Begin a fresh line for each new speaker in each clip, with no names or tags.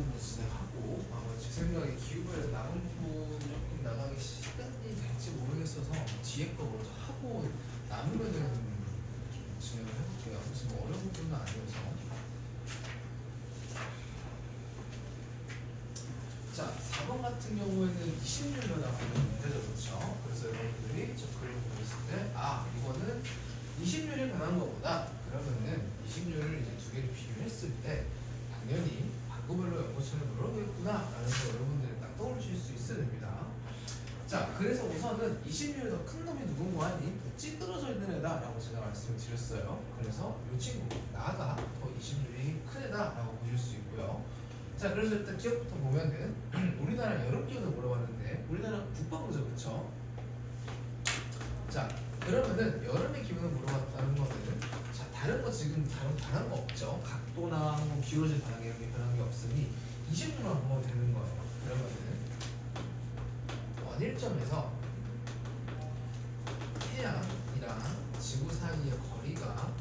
부분 진행하고 나머지 제 생각에 기후변화 남은 부분 조금 나가기 시간이 될지 모르겠어서 뒤에 거 먼저 하고 남으면은 좀 진행을 해볼게요. 지금 어려운 부분은 아니어서. 자, 4번 같은 경우에는 20년 변화 관련 문제죠, 그렇죠? 그래서 여러분들이 저 그림을 보셨을 때, 아, 이거는 20률이 변한 거보다 그러면은 20률을 이제 두 개를 비교했을 때 당연히 방구별로 연고차를 물어보겠구나 라는 거 여러분들이 딱 떠올리실 수 있어야 됩니다. 자, 그래서 우선은 20률이 더 큰 놈이 누군가 하니 더 찌그러져 있는 애다 라고 제가 말씀을 드렸어요. 그래서 이 친구, 나가 더 20률이 큰 애다 라고 보실 수 있고요. 자, 그래서 일단 기억부터 보면은 우리나라 여름 기온을 물어봤는데 우리나라 국방부죠, 그쵸? 자, 그러면은 여름의 기온을 물어봤다는 거는 자, 다른 거 지금 변한 거 없죠? 각도나 뭐 기울어진 방향 이런 게 변한 게 없으니 20도만 보면 되는 거예요. 그러면은 원일점에서 태양이랑 지구 사이의 거리가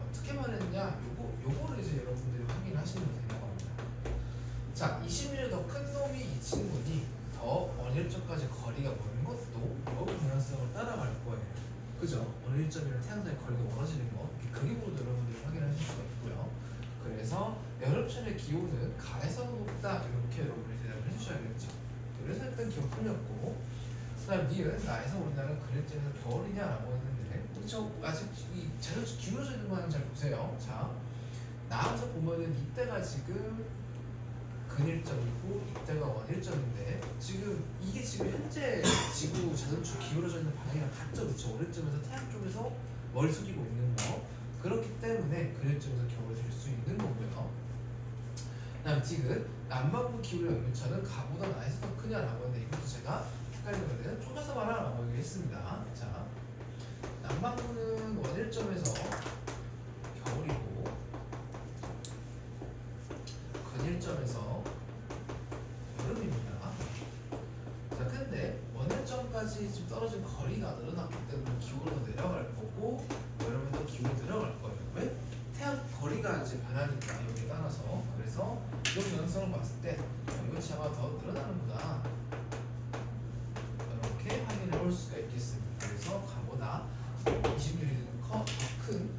어떻게 말했냐? 요거를 이제 여러분들이 확인하시면 되는 겁니다. 자, 20mm 더 큰 놈이 이 친구니 더 원일점까지 거리가 먼 것도 여기 방향성을 따라갈 거예요. 그죠? 원일점이랑 태양 사이 거리가 멀어지는 거 그림으로도 여러분들이 확인하실 수가 있고요. 그래서 여름철의 기온은 가에서 높다 이렇게 여러분들이 대답을 해주셔야겠죠. 그래서 일단 기억 풀렸고, 그다음 니은 나에서 우리나라는 그릴지에서 겨울이냐라고 했는데, 그렇죠? 아직 이 자주 기울어져 있는 모양 잘 보세요. 자, 나와서 보면은 이때가 지금 근일점이고 이때가 원일점인데 지금 이게 지금 현재 지구 자전축 기울어져 있는 방향이랑 같죠, 그렇죠? 원일점에서 태양 쪽에서 머리 숙이고 있는 거 그렇기 때문에 근일점에서 겨울이 될 수 있는 거고요. 그다음 지금 남반구 기울의 연료차는 가보다 나에서 더 크냐라고 했는데 이것도 제가 헷갈리거든요. 쪼개서 말하라고 얘기했습니다. 자, 남반구는 원일점에서 겨울이고 근일점에서 여름입니다. 자, 근데 원일점까지 지금 떨어진 거리가 늘어났기 때문에 기온은 내려갈 거고 여름에도 기온이 내려갈 거예요. 왜? 태양 거리가 이제 변하니까 여기 따라서. 그래서 이 영상을 봤을 때 연료차가 더 늘어나는구나 이렇게 확인해 볼 수가 있겠습니다. 그래서 가보다 20mm는 더 큰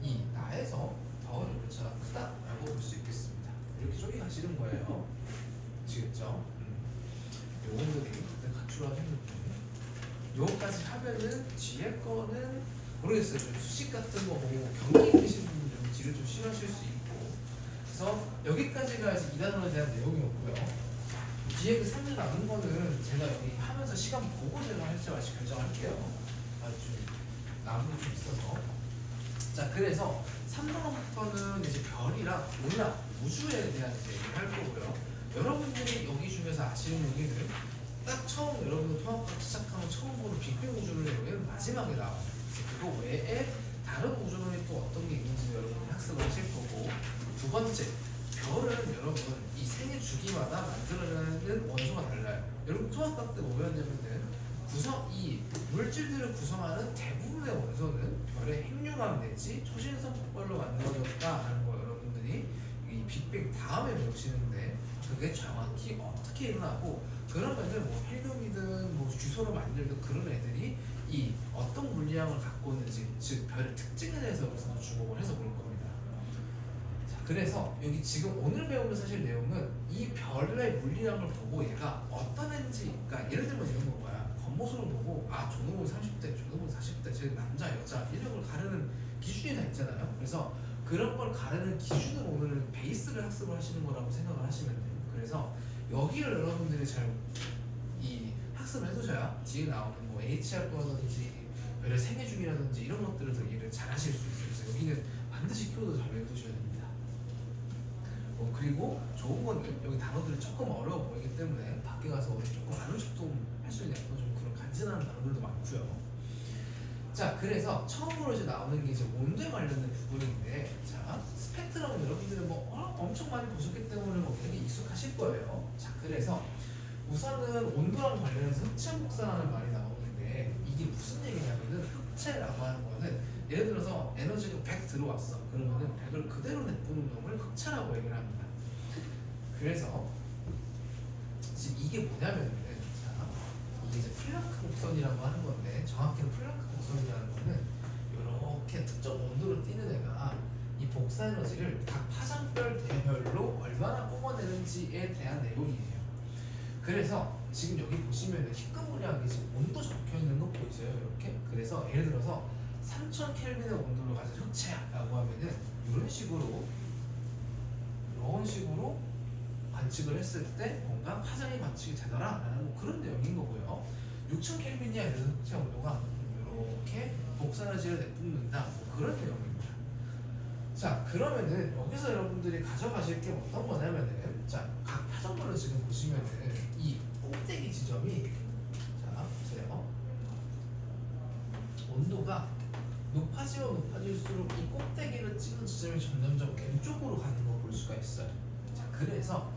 이 나에서 더 연료차가 크다라고 볼 수 있겠습니다. 이렇게 쪼개가시는 거예요. 아시겠죠? 요거들이 갖추라는 느낌. 요거까지 하면은 뒤에 거는 모르겠어요. 좀 수식 같은 거 보고 경기 있으신 분들은 좀 뒤를 좀 싫어하실 수 있고. 그래서 여기까지가 이제 2단원에 대한 내용이었고요. 뒤에 그 3일 남은 거는 제가 여기 하면서 시간 보고 제가 할지 말지 결정할게요. 아주 남은 게 좀 있어서. 자, 그래서 3단원부터는 이제 별이랑 몰라 우주에 대한 이제 얘기를 할 거고요. 여러분들이 여기 중에서 아시는 여기는 딱 처음 여러분들 통합학 시작하면 처음 보는 빅뱅 우주를 여기는 마지막에 나와요. 그거 외에 다른 우주론이 또 어떤 게 있는지 여러분이 학습을 하실 거고, 두 번째 별은 여러분 이 생애 주기마다 만들어내는 원소가 달라요. 여러분 통합학 때 뭐 배웠냐면은 이 물질들을 구성하는 대부분의 원소는 별의 핵융합 내지 초신성 폭발로 만들어졌다라는 거 여러분들이 이 빅뱅 다음에 배우시는데 그게 정확히 어떻게 일어나고 그러면은 뭐 헬륨이든 뭐 주소를 만들든 그런 애들이 이 어떤 물리량을 갖고 있는지 즉 별의 특징에 대해서 여기서 주목을 해서 그럴 겁니다. 자, 그래서 여기 지금 오늘 배우는 사실 내용은 이 별의 물리량을 보고 얘가 어떤 애인지, 그러니까 예를 들면 이런 건 거야. 겉모습을 보고 아 저놈은 30대, 저놈은 40대, 쟤 남자, 여자 이런 걸 가르는 기준이 다 있잖아요. 그래서 그런 걸 가르는 기준으로 오늘은 베이스를 학습을 하시는 거라고 생각을 하시면 돼요. 그래서 여기를 여러분들이 잘 이 학습을 해두셔야 뒤에 나오는 뭐 HR라든지 별의 생애 주기라든지 이런 것들을 더 이해를 잘 하실 수 있어요. 그래서 여기는 반드시 키워드 잘 외워두셔야 됩니다. 그리고 좋은 거는 여기 단어들이 조금 어려워 보이기 때문에 밖에 가서 조금 아는 척도 할 수 있는 좀 그런 간지나는 단어들도 많고요. 자, 그래서 처음으로 이제 나오는 게 이제 온도에 관련된 부분인데, 자, 스펙트럼은 여러분들은 뭐 엄청 많이 보셨기 때문에 뭐 되게 익숙하실 거예요. 자, 그래서 우선은 온도랑 관련해서 흑체 복사라는 말이 나오는데 이게 무슨 얘기냐면은 흑체라고 하는 거는 예를 들어서 에너지가 100 들어왔어. 그러면은 100을 그대로 내뿜는 놈을 흑체라고 얘기를 합니다. 그래서 지금 이게 뭐냐면은 자, 이게 이제 플랑크 곡선이라고 하는 건데 정확히는 플랑크 곡선이라는 거는 이렇게 특정 온도로 뛰는 애가 이 복사 에너지를 각 파장별 대별로 얼마나 뿜어내는지에 대한 내용이에요. 그래서 지금 여기 보시면은 희끄무리하게 지금 온도 적혀 있는 거 보이세요? 이렇게. 그래서 예를 들어서 3000 켈빈의 온도를 가진 흑채라고 하면은 이런 식으로 관측을 했을 때 뭔가 파장이 관측이 되더라 라는 뭐 그런 내용인 거고요. 6000 켈빈이야 이런 흑채 온도가 이렇게 복사에너지를 내뿜는다 뭐 그런 내용입니다. 자 그러면은 여기서 여러분들이 가져가실 게 어떤 거냐면은 자 각 파장별로 지금 보시면은 이 꼭대기 지점이 자 보세요. 온도가 높아지면 높아질수록 이 꼭대기를 찍은 지점이 점점점 왼쪽으로 가는 걸 볼 수가 있어요. 자 그래서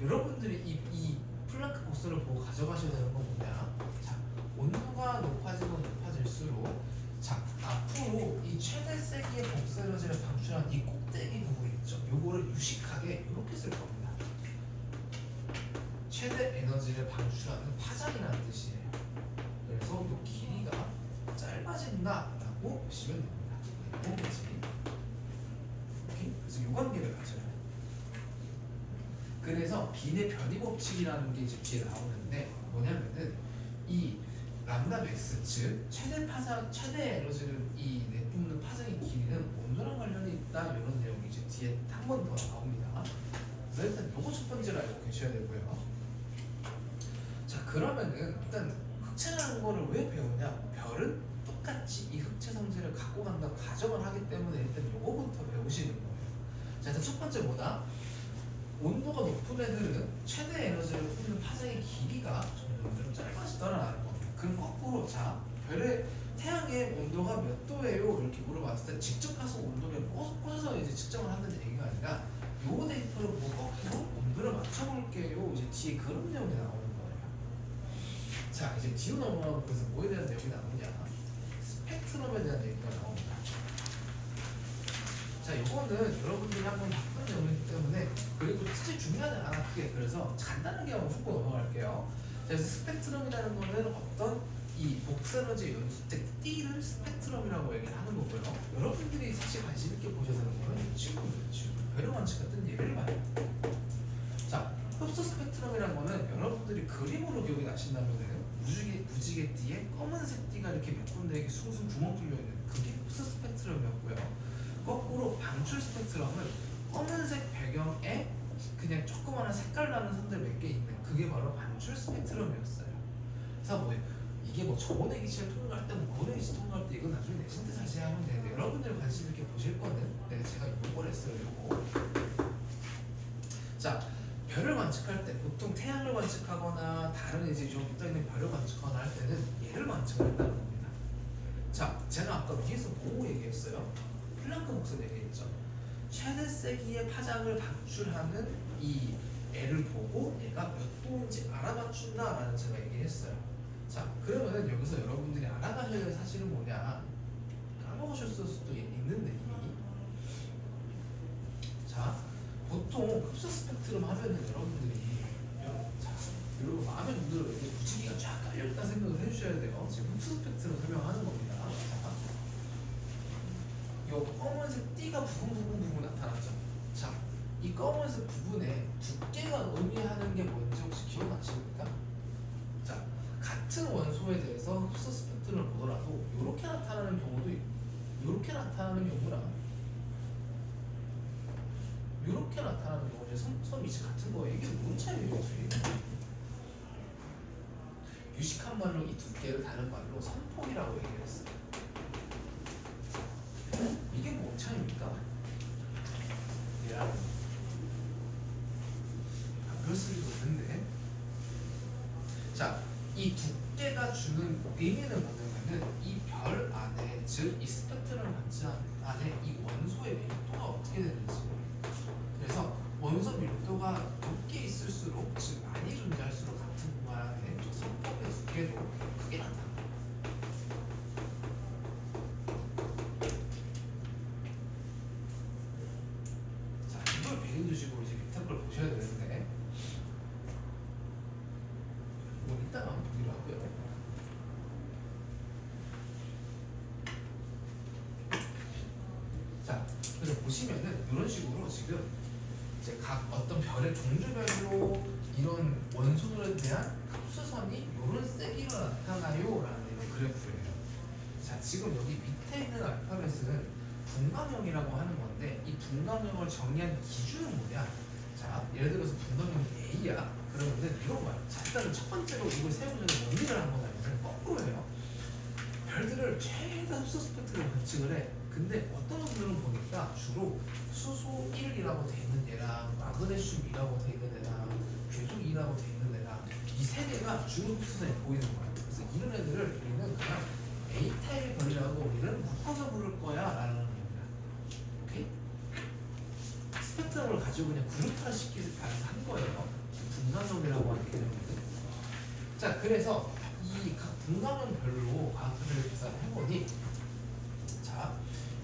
여러분들이 이 플랑크 곡선을 보고 가져가셔야 되는 건 뭐냐? 자 온도가 높아지면 높아질수록 자 앞으로 이 최대 세기의 복사 에너지를 방출한 이 꼭대기 부분 있죠? 요거를 유식하게 이렇게 쓸 겁니다. 최대 에너지를 방출하는 파장이라는 뜻이에요. 그래서 이 길이가 짧아진다라고 보시면 됩니다. 이렇게. 그래서 이 관계를 가져요. 그래서 빈의 변이 법칙이라는 게 이제 뒤에 나오는데 뭐냐면은 이 람다 맥스 즉 최대 에너지를 이 내뿜는 파장의 길이는 온도랑 관련이 있다 이런 내용이 이제 뒤에 한 번 더 나옵니다. 그래서 일단 요거 첫 번째로 알고 계셔야 되고요. 자 그러면은 일단 흑채라는 거를 왜 배우냐? 별은 똑같이 이 흑채 성질을 갖고 간다고 가정을 하기 때문에 일단 요거부터 배우시는 거예요. 자 일단 첫 번째 뭐다? 온도가 높은 애들은 최대 에너지를 뿜는 파장의 길이가 점점 짧아지더라라는 겁니다. 그럼 거꾸로 자 별의 태양의 온도가 몇 도예요? 이렇게 물어봤을 때 직접 가서 온도를 꽂아서 이제 측정을 한다는 얘기가 아니라 요 데이터를 보고 온도를 맞춰볼게요. 이제 뒤에 그런 내용이 나오는 거예요. 자 이제 뒤로 넘어가면 그래서 뭐에 대한 내용이 나오냐? 스펙트럼에 대한 얘기가 나옵니다. 자 이거는 여러분들이 한번 봤던 내용이기 때문에 그리고 진짜 중요하지 않아 크게 그래서 간단하게 한번 훑고 넘어갈게요. 자, 그래서 스펙트럼이라는 거는 어떤 이 복사에너지 연수택 T를 스펙트럼이라고 얘기를 하는 거고요. 여러분들이 사실 관심 있게 보셔야 되는 거는 이 친구들이죠. 별의 관측 같은 예를 봐요. 자 흡수 스펙트럼이라는 거는 여러분들이 그림으로 기억이 나신다면은 무지개 띠에 검은색 띠가 이렇게 몇 군데 이렇게 숭숭 구멍 뚫려 있는 그게 흡수 스펙트럼이었고요. 거꾸로 방출 스펙트럼은 검은색 배경에 그냥 조그마한 색깔 나는 선들 몇 개 있는 그게 바로 방출 스펙트럼이었어요. 그래서 뭐 이게 뭐 저온의 기체를 통과할 때 뭐 고온의 기체 통과할 때 이건 나중에 내신 때 자세히 하면 되는데 여러분들 관심 있게 보실 거는 제가 요걸 했어요. 요거. 자 별을 관측할 때 보통 태양을 관측하거나 다른 이제 좀 떠있는 별을 관측하거나 할 때는 얘를 관측을 한다는 겁니다. 자 제가 아까 위에서 뭐 얘기했어요? 플랑크 곡선 얘기했죠. 최대 세기의 파장을 방출하는 이 애를 보고 얘가 몇 도인지 알아맞춘다라는 제가 얘기했어요. 자 그러면은 여기서 여러분들이 알아가셔야 될 사실은 뭐냐? 까먹으셨을 수도 있는데 이미. 자 보통 흡수 스펙트럼 하면은 여러분들이 자 여러분 마음의 문제로 이렇게 무지개가 쫙 깔려있다 생각을 해주셔야 돼요. 지금 흡수 스펙트럼 설명하는 겁니다. 자. 요 검은색 띠가 부분 나타나죠. 자, 이 검은색 부분에 두께가 의미하는 게 뭔지 혹시 기억나십니까? 자, 같은 원소에 대해서 흡수 스펙트럼을 보더라도 이렇게 나타나는 경우도 있고, 이렇게 나타나는 경우랑 이렇게 나타나는 경우 이제 선 위치 같은 거예요. 이게 뭔 차이예요, 유식한 말로 이 두께를 다른 말로 선폭이라고 얘기를 했어요. 이게 뭔 차이입니까? 야, 그럴 수도 있는데. 자, 이 두께가 주는 의미는 뭐냐면은 이 별 안에, 즉 이 스펙트럼 관측 안에 이 원소의 밀도가 어떻게 되는지. 그래서 원소 밀도가 높게 있을수록, 즉 많이 존재할수록 같은 공간 안에 선폭의 두께도 크게 나타납니다. 이런 식으로 이제 밑에 걸 보셔야 지금 이제 각 어떤 별의 종류별로 이런 원소들에 대한 흡수선이 이런 세기로 나타나요라는 이런 그래프예요. 자, 지금 여기 밑에 있는 알파벳은 분광형이라고 하는 건데 이 분광형을 정의하는 기준은 뭐냐? 자, 예를 들어서 분광형이 A야. 그러면은 이런 거야. 자, 일단은 첫 번째로 이걸 세우기 전에 원리를 한번 알면 거꾸로 해요. 별들을 최다 흡수 스펙트를 관측을 해. 근데 어떤 놈들은 보니까 주로 수소 1이라고 돼 있는 애랑 마그네슘 2라고 돼 있는 애랑 괴수 2라고 돼 있는 애랑 이 세 개가 주로 흡수선이 보이는 거야. 그래서 이런 애들을 우리는 그냥 A타입의 별이라고 우리는 묶어서 부를 거야 라는 겁니다. 오케이? 스펙트럼을 가지고 그냥 그룹화 시키기 위해서 한 거예요. 분광형이라고 하는 개념인데. 자, 그래서 이 각 분광형 별로 과학들을 계산을 해보니 자,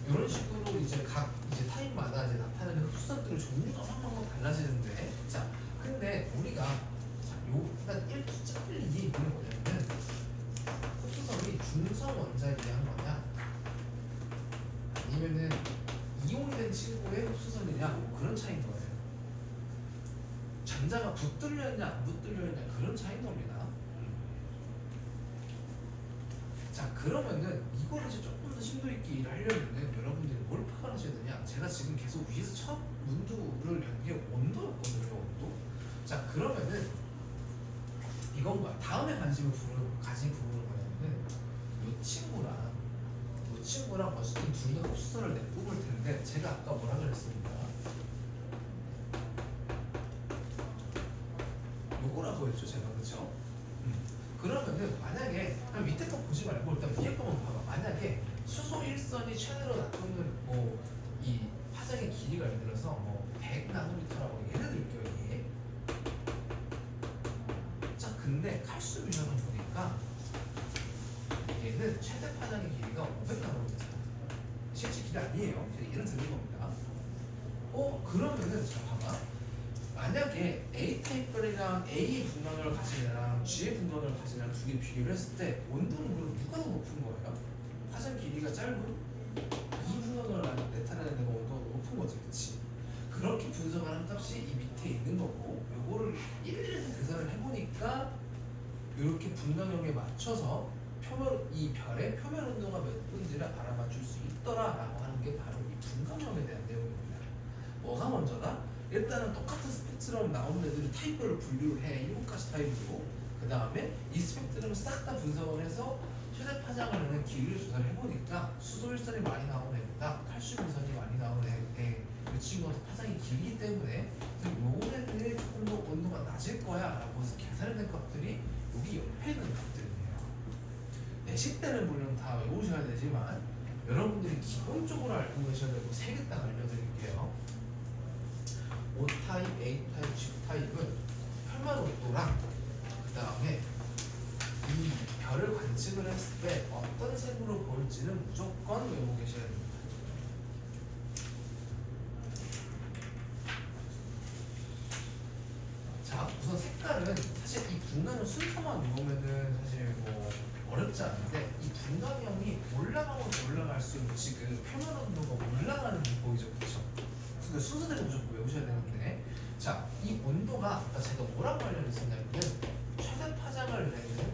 이런 식으로 이제 각 이제 타입마다 이제 나타나는 흡수선들의 종류가 상당히 달라지는데 자, 근데 우리가 자, 요 일단 1.1이 이유는 뭐냐면 흡수선이 중성 원자에 의한 거냐 아니면은 이온이 된 친구의 흡수선이냐 뭐 그런 차이인 거예요. 전자가 붙들려 있냐 안 붙들려 있냐 그런 차이인 겁니다. 자, 그러면은 이거를 이제 조금 더 심도 있게 일을 하려면은 여러분들이 뭘 파악하셔야 되냐? 제가 지금 계속 위에서 첫 문두를 연 게 온도였거든요, 온도. 자, 그러면은 이건 뭐야? 다음에 가진 부분은 뭐냐면은 이 친구랑 어쨌든 둘 다 흡수선을 내뿜을 텐데 제가 아까 뭐라 그랬습니까? 요거라고 했죠, 제가 그렇죠? 그러면은 만약에 그냥 밑에 거 보지 말고 일단 위에 거만 봐봐. 만약에 수소 1선이 최대로 나타나는 뭐 이 파장의 길이가 예를 들어서 뭐 100나노미터라고 예를 들게요 이게. 자, 근데 칼슘 이온을 보니까 얘는 최대 파장의 길이가 500나노미터. 실제 길이 아니에요. 제가 예를 드는 겁니다. 그러면은 자 봐봐. 만약에 A 타입별이랑 A 분광을 가진 애랑 G의 분광을 가진 애랑 두 개 비교를 했을 때 온도는 그럼 누가 더 높은 거예요? 파장 길이가 짧은 이 분광을 나타내는 애가 온도가 높은 거지, 그치? 그렇게 분석하는 값이 이 밑에 있는 거고 요거를 일일이 계산을 해보니까 이렇게 분광형에 맞춰서 이 별의 표면 온도가 몇 도인지를 알아맞출 수 있더라라고 하는 게 바로 이 분광형에 대한 내용입니다. 뭐가 먼저다? 일단은 똑같은 스펙트럼 나오는 애들이 타입별로 분류를 해. 7가지 타입으로. 그 다음에 이 스펙트럼을 싹 다 분석을 해서 최대 파장을 내는 기류를 조사를 해보니까 수소 일선이 많이 나오는 애보다 칼슘 일선이 많이 나오는 애, 이 친구가 파장이 길기 때문에 요 애들이 조금 더 온도가 낮을 거야 라고 해서 계산을 된 것들이 여기 옆에 있는 것들이에요. 내식 때는 물론 다 외우셔야 되지만 여러분들이 기본적으로 알고 계셔야 되고 3개 딱 알려드릴게요. O타입, A타입, G타입은 표면 온도랑 그 다음에 이 별을 관측을 했을 때 어떤 색으로 보일지는 무조건 외우고 계셔야 됩니다. 자, 우선 색깔은 사실 이 분광형 순서만 외우면은 사실 뭐 어렵지 않은데 이 분광형이 올라가면 올라갈수록 지금 표면 온도가 올라가는 게 보이죠, 그렇죠? 그 순서대로 무조건 외우셔야 되는데 자, 이 온도가 아까 제가 뭐라고 알려드렸었냐면 최대 파장을 내는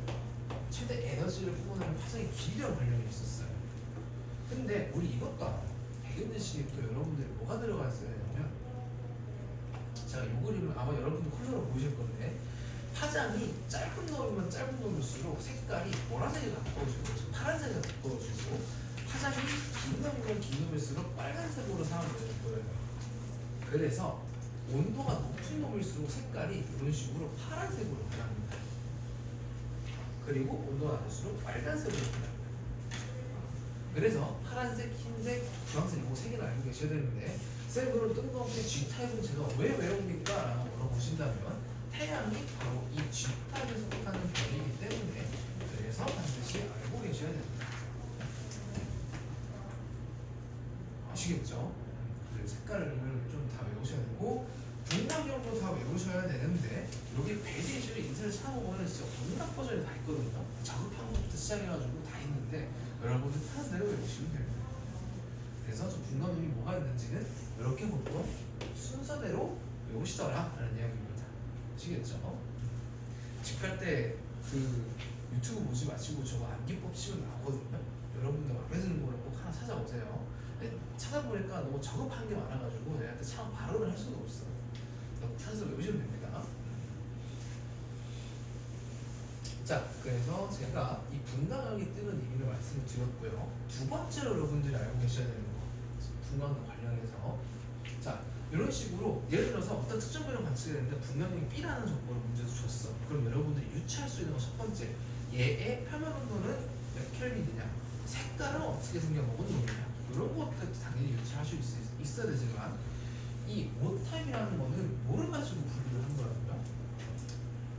최대 에너지를 뿜어내는 파장의 길이랑 관련이 있었어요. 근데 우리 이것도 알아요. 백연대식에 또 여러분들이 뭐가 들어가 있어야 되냐면 제가 이 그림을 아마 여러분들 컬러로 보이실 건데 파장이 짧은 놈이면 짧은 놈일수록 색깔이 보라색이 가까워지고 파란색이 가까워지고 파장이 긴 놈이면 긴 놈일수록 빨간색으로 사용되는 거예요. 그래서 온도가 높은 놈일수록 색깔이 이런 식으로 파란색으로 변합니다. 그리고 온도가 낮을수록 빨간색으로 변합니다. 그래서 파란색, 흰색, 주황색 이거 세 개를 알고 계셔야 되는데 쌤 그럼 뜬금없이 G타입은 제가 왜 외웁니까? 라고 물어보신다면 태양이 바로 이 G타입에 속하는 별이기 때문에 그래서 반드시 알고 계셔야 됩니다. 아시겠죠? 색깔을 좀 다 외우셔야 되고 분광형도 다 외우셔야 되는데 여기 베리에이션을 인터넷 찾아보면 진짜 온갖 버전이 다 있거든요. 자극하는 것부터 시작해가지고 다 있는데 여러분들 편한 대로 외우시면 됩니다. 그래서 저 분광형이 뭐가 있는지는 이렇게 보고 순서대로 외우시더라 라는 이야기입니다. 아시겠죠? 집갈 때 그 유튜브 보지 마시고 저거 암기법 치면 나오거든요. 여러분들 마음에 드는 거를 꼭 하나 찾아오세요. 근데 찾아보니까 너무 저급한 게 많아가지고 내한테 참 발언을 할 수가 없어요. 찾아서 외우시면 됩니다. 자, 그래서 제가 이 분광학이 뜨는 의미를 말씀을 드렸고요. 두 번째로 여러분들이 알고 계셔야 되는 거, 분광과 관련해서, 자, 이런 식으로 예를 들어서 어떤 특정 변을 관측해야 되는데 분광이 B라는 정보를 문제에서 줬어. 그럼 여러분들이 유추할 수 있는 건 첫 번째, 얘의 표면 온도는 몇 켈빈이냐, 색깔은 어떻게 생겨먹은 놈이냐, 이런 것들 당연히 유추할 수 있어야 되지만 이 O타입이라는 거는 뭐를 가지고 분류를 한 거라고요?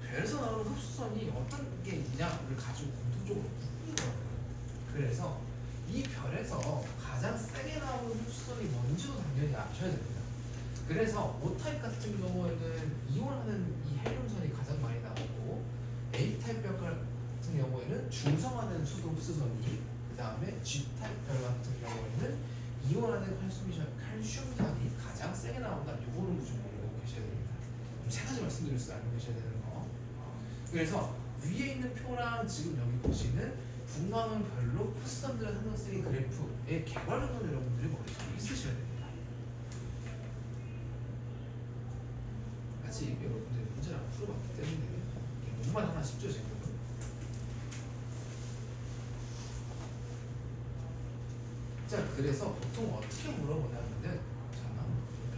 별에서 나오는 흡수선이 어떤 게 있냐를 가지고 공통적으로 묶는 거예요. 그래서 이 별에서 가장 세게 나오는 흡수선이 뭔지도 당연히 아셔야 됩니다. 그래서 O타입 같은 경우에는 이온하는 이 헬륨선이 가장 많이 나오고, A타입 별 같은 경우에는 중성화된 수소 흡수선이, 그 다음에 G타입 별 같은 경우에는 이온화된 칼슘선이 가장 세게 나온다. 요거는 무조건 알고 계셔야 됩니다. 세 가지 말씀드렸어요. 알고 계셔야 되는 거. 그래서 위에 있는 표랑 지금 여기 보시는 분광은 별로 흡수선들의 삼각색의 그래프의 개괄론을 여러분들이 머릿속에 있으셔야 됩니다. 아직 여러분들이 문제를 안 풀어봤기 때문에 뭔만 하나 쉽죠 지금. 자, 그래서 보통 어떻게 물어보냐면은, 자,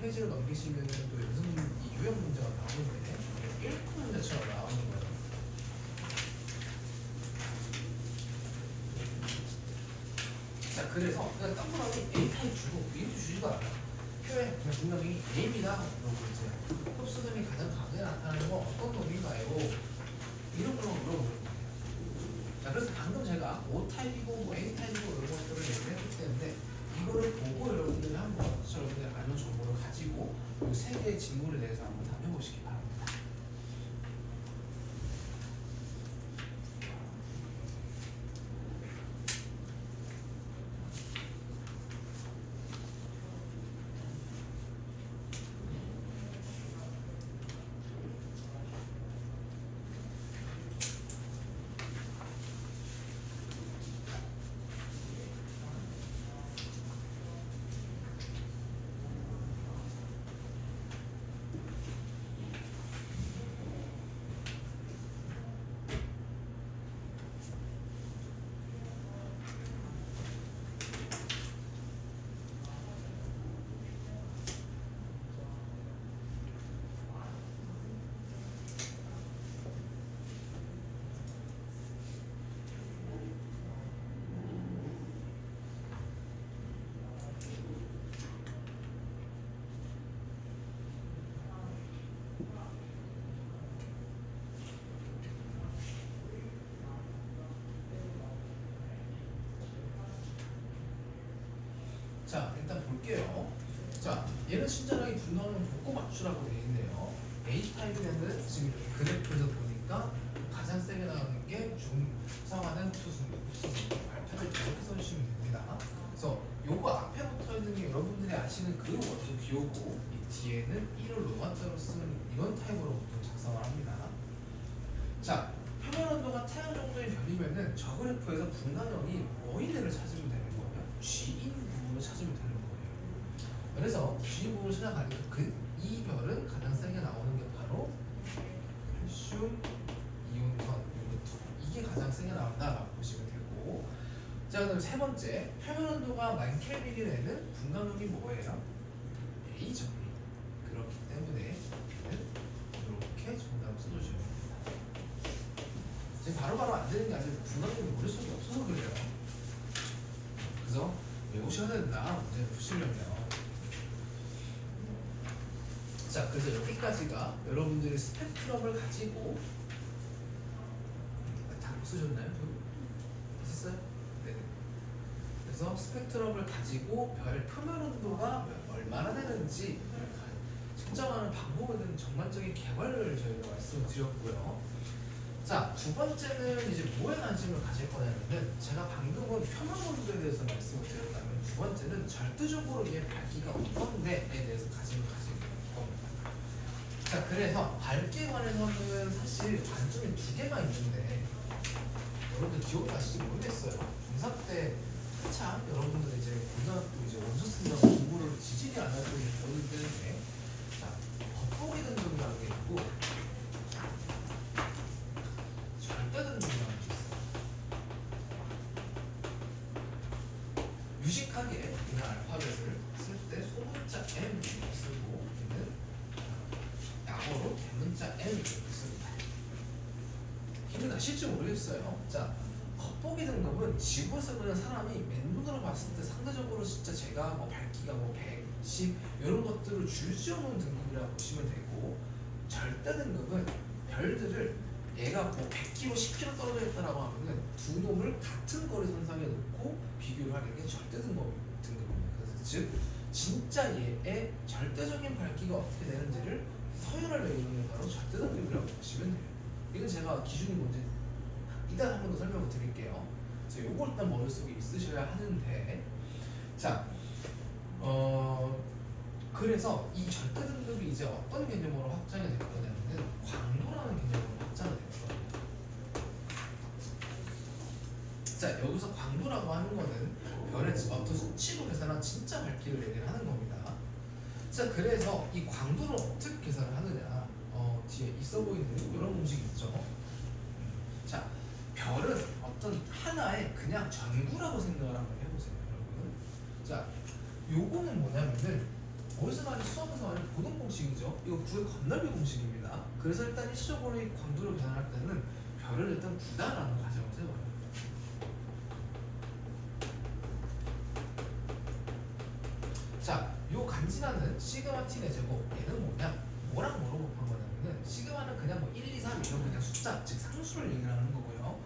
페이지를 넘기시면은 또 연습 이 유형 문제가 나오는데 1코 문제처럼 나오는 거예요. 자, 그래서 그냥 깜깜하게 A타입 주고 B도 주지도 않아. 표에 그냥 분명히 A입니다. 그러고 이제 흡수점이 가장 강하게 나타나는 건 어떤 놈인가요? 이런 걸로 물어보는 거예요. 자, 그래서 방금 제가 O타입이고 뭐 A타입이고 이런 것들을 얘기를 했기 때문에 이거를 보고 여러분들이 한번 여러분들이 아는 정보를 가지고 이 세 개의 질문에 대해서 한번 답해보시기 바랍니다. 자, 일단 볼게요. 자, 얘는 친절하게 분광을 보고 맞추라고 되어 있네요. H타입에는 지금 그래프에서 보니까 가장 세게 나오는 게 중성화된 수순, 발표를 이렇게 써주시면 됩니다. 그래서 요거 앞에 붙어 있는 게 여러분들이 아시는 그 원소 기호고, 이 뒤에는 1을 로마자로 쓰는 이런 타입으로 보통 작성을 합니다. 자, 표면 온도가 태양 정도의 별이면은 저 그래프에서 분광형이 뭐인지를 찾으면 되는 거예요. G인 부분을 찾으면 되는 거예요. 그래서 G 부분을 찾아가니까 이 별은 가장 세게 나오는 게 바로 칼슘 이온선 요거 이게 가장 세게 나온다라고 보시면 되고, 자, 그다음 세 번째, 표면 온도가 1000켈빈이라는 분광형이 뭐예요? A죠. 그렇기 때문에 이렇게 정답을 써주시면 됩니다. 지금 바로바로 안 되는 게 아니라 분광형이 머릿속에 없어서 그래요. 그래서 외우셔야 된다, 문제를 푸시려면. 자, 그래서 여기까지가 여러분들이 스펙트럼을 가지고 다 쓰셨나요? 했어요? 네. 그래서 스펙트럼을 가지고 별 표면 온도가 얼마나 되는지 측정하는 방법에 대한 전반적인 개괄을 저희가 말씀을 드렸고요. 자, 두 번째는 이제 뭐에 관심을 가질 거냐면은, 제가 방금은 표면 온도에 대해서 말씀을 드렸다면, 두 번째는 절대적으로 얘 밝기가 어떤데에 대해서 관심을 가질 그래서 밝기에 관해서는 사실 관점이 두 개만 있는데 여러분들 기억나실지 모르겠어요. 중3 때 한참 여러분들 이제 고등학교 이제 원서 쓴다고 공부를 지질이 안 하고 있는 배우들 때문에 자, 겉보기 등급이라는 게 있고 절대 등급이라는 게 있어요. 유식하게 그냥 알파벳을 쓸 때 소문자 M 이렇게 쓰고 얘는 약어로 대문자 M 이렇게 씁니다. 기억나실지 모르겠어요. 자, 겉보기 등급은 지구에서 그냥 사람이 맨눈으로 봤을 때 상대적으로 진짜 제가 뭐 밝기가 뭐 100, 10 이런 것들을 줄지어놓은 등급이라고 보시면 되고, 절대 등급은 별들을 얘가 뭐 100km, 10km 떨어져 있다라고 하면은 두 놈을 같은 거리 선상에 놓고 비교를 하는 게 절대 등급입니다. 그래서 즉 진짜 얘의 절대적인 밝기가 어떻게 되는지를 서열을 내리는 게 바로 절대 등급이라고 보시면 돼요. 이건 제가 기준이 뭔지 이따 한 번 더 설명을 드릴게요. 그래서 요거 일단 머릿속에 있으셔야 하는데, 자, 그래서 이 절대 등급이 이제 어떤 개념으로 확장이 될 거냐면은 광도라는 개념으로 확장이 될 거예요. 자, 여기서 광도라고 하는 거는 별의 어떤 수치로 계산한 진짜 밝기를 얘기를 하는 겁니다. 자, 그래서 이 광도를 어떻게 계산을 하느냐, 뒤에 있어 보이는 이런 공식이 있죠. 자, 별은 어떤 하나의 그냥 전구라고 생각을 한번 해보세요, 여러분. 자, 요거는 뭐냐면은 어디서 많이 수업에서 많이 보는 공식이죠. 이거 구의 건널비 공식입니다. 그래서 일단 일시적으로 이 광도를 계산할 때는 별을 일단 구다라는 가정을 세워요. 자, 요 간지나는 시그마 t의 제곱 얘는 뭐랑 뭐로 곱한 거냐면은 시그마는 그냥 뭐 1, 2, 3 이런 그냥 숫자, 즉 상수를 얘기를 하는 거고요.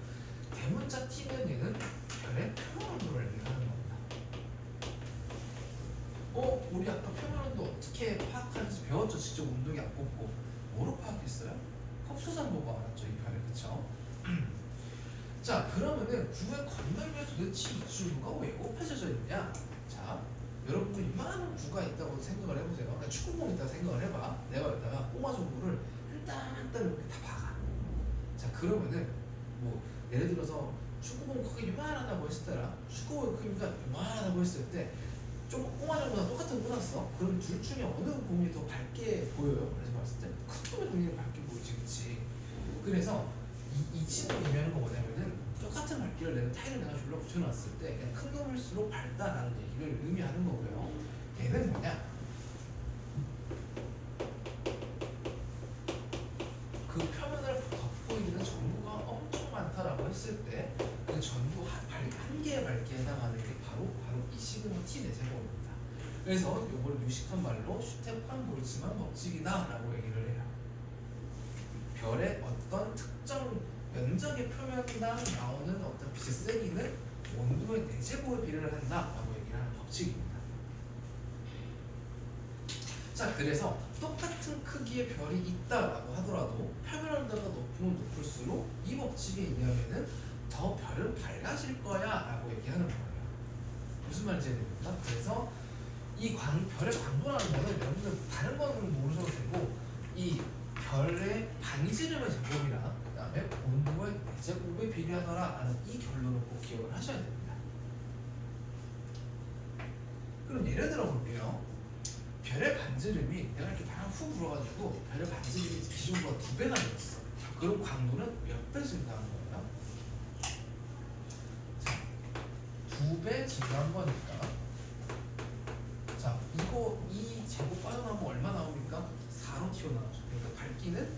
대문자 t는 얘는 별의 표면온도를 얘기를 하는 겁니다. 우리 아까 표면온도 어떻게 파악하는지 배웠죠? 직접 온도계 안 꽂고 뭐로 파악했어요? 흡수산 보고 알았죠, 이 별에. 그쵸? 자, 그러면은 구의 건널비에 도대체 이 주가 왜 곱해져져 있냐? 자, 여러분들 이만한 구가 있다고 생각을 해보세요. 그러니까 축구공 있다고 생각을 해봐. 내가 여기다가 꼬마정구를 한 땀 이렇게 다 박아. 자, 그러면은 뭐 예를 들어서 축구공 크기 요만하다고 했을 때랑 축구공 크기가 요만하다고 했을 때 좀 꼬마정구랑 똑같은 거 꽂았어. 그럼 둘 중에 어느 공이 더 밝게 보여요? 그래서 봤을 때 큰 놈의 공이 밝게 보이지, 그치? 그래서 이 친구가 의미하는 건 뭐냐면은 똑같은 밝기를 내는 타일을 내가 줄로 붙여놨을 때 그냥 큰 놈일수록 밝다라는 얘기를 의미하는 거고요. 얘는 뭐냐? 그 표면을 덮고 있는 전구가 엄청 많다라고 했을 때 그 전구 한 개의 밝기에 해당하는 게 바로 이 시그마 t 내제곱입니다. 그래서 이걸 유식한 말로 슈테판 볼츠만 법칙이다라고 얘기를 해요. 별의 어떤 특정 면적의 표면당 나오는 어떤 빛의 세기는 온도의 4제곱에 비례를 한다라고 얘기를 하는 법칙입니다. 자, 그래서 똑같은 크기의 별이 있다라고 하더라도 표면 온도가 높으면 높을수록 이 법칙에 의하면은 더 별은 밝아질 거야라고 얘기하는 거예요. 무슨 말인지 이해됩니까? 그래서 이 별의 광도라는 거는 여러분들 다른 거는 모르셔도 되고 이 별의 반지름의 제곱이랑 그 다음에 온도의 4제곱에 비례하더라라는 이 결론을 꼭 기억을 하셔야 됩니다. 그럼 예를 들어 볼게요. 별의 반지름이 내가 이렇게 막 훅 불어가지고 별의 반지름이 기존보다 2배가 늘었어. 그럼 광도는 몇 배 증가한 거예요? 자, 2배 증가한 거니까. 자, 이 제곱 빠져나오면 얼마 나옵니까? 4로 튀어나오죠. 그러니까 밝기는